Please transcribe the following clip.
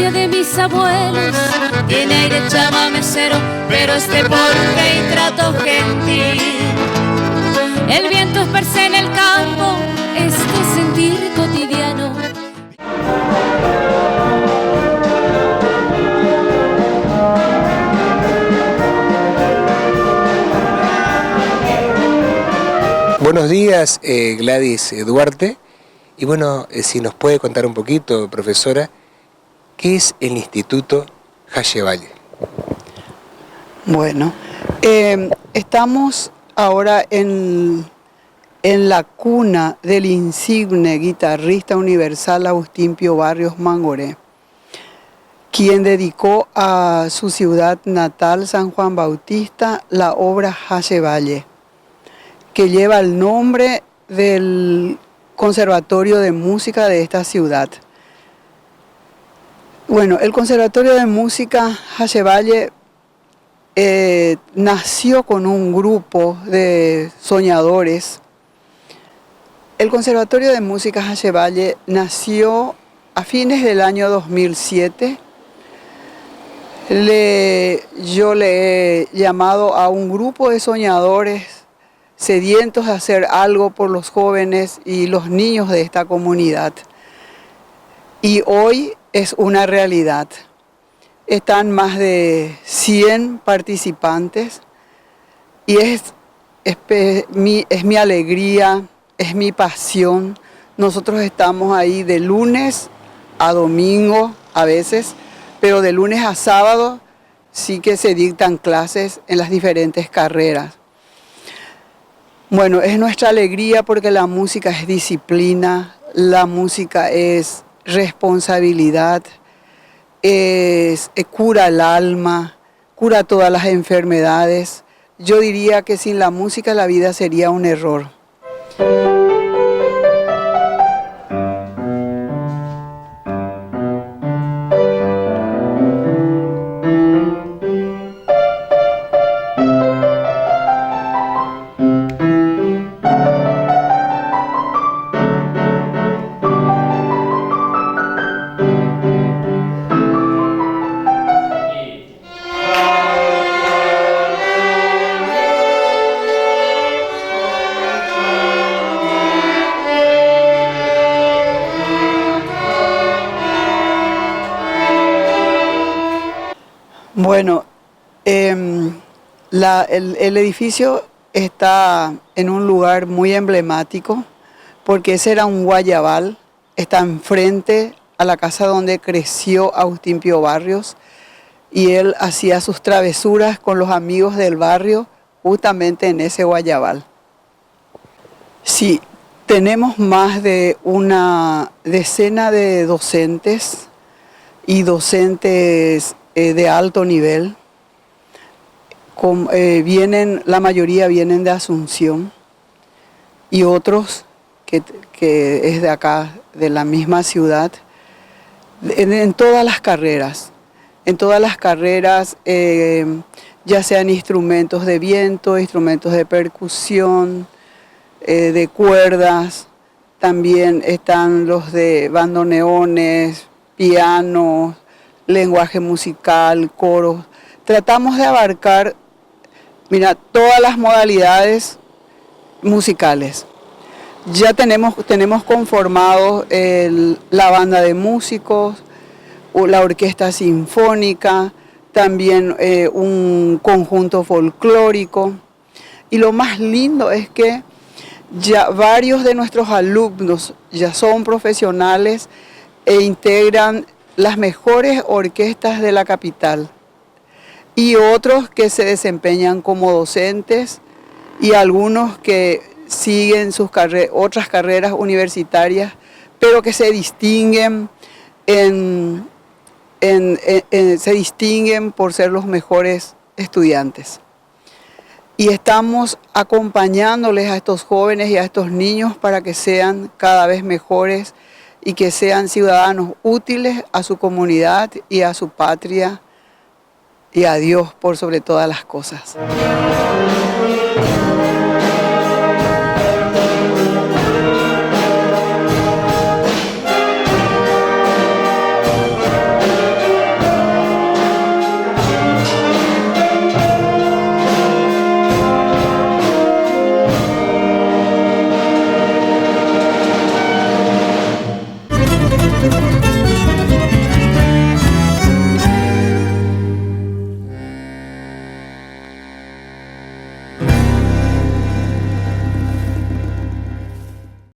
herencia de mis abuelos. Tiene aire chamamecero, pero es de porte y trato gentil. El viento esparce en el campo este sentir cotidiano. Buenos días, Gladys Duarte. Y bueno, si nos puede contar un poquito, profesora, ¿qué es el Instituto Hayevalle? Bueno, estamos ahora en la cuna del insigne guitarrista universal Agustín Pío Barrios Mangoré, quien dedicó a su ciudad natal, San Juan Bautista, la obra Hayevalle, que lleva el nombre del Conservatorio de Música de esta ciudad. Bueno, el Conservatorio de Música Hayevalle nació con un grupo de soñadores. El Conservatorio de Música Hayevalle nació a fines del año 2007. Yo le he llamado a un grupo de soñadores sedientos de hacer algo por los jóvenes y los niños de esta comunidad. Y hoy es una realidad. Están más de 100 participantes y es mi alegría, es mi pasión. Nosotros estamos ahí de lunes a domingo a veces, pero de lunes a sábado sí que se dictan clases en las diferentes carreras. Bueno, es nuestra alegría porque la música es disciplina, la música es responsabilidad, cura el alma, cura todas las enfermedades. Yo diría que sin la música la vida sería un error. Bueno, el edificio está en un lugar muy emblemático porque ese era un guayabal, está enfrente a la casa donde creció Agustín Pío Barrios y él hacía sus travesuras con los amigos del barrio justamente en ese guayabal. Sí, tenemos más de una decena de docentes y docentes de alto nivel. La mayoría vienen de Asunción y otros que es de acá, de la misma ciudad, en todas las carreras. En todas las carreras, ya sean instrumentos de viento, instrumentos de percusión, de cuerdas, también están los de bandoneones, pianos, lenguaje musical, coros. Tratamos de abarcar, mira, todas las modalidades musicales. Ya tenemos conformados la banda de músicos, la orquesta sinfónica, también un conjunto folclórico. Y lo más lindo es que ya varios de nuestros alumnos ya son profesionales e integran las mejores orquestas de la capital, y otros que se desempeñan como docentes y algunos que siguen sus otras carreras universitarias, pero que se distinguen por ser los mejores estudiantes. Y estamos acompañándoles a estos jóvenes y a estos niños para que sean cada vez mejores y que sean ciudadanos útiles a su comunidad y a su patria y a Dios por sobre todas las cosas.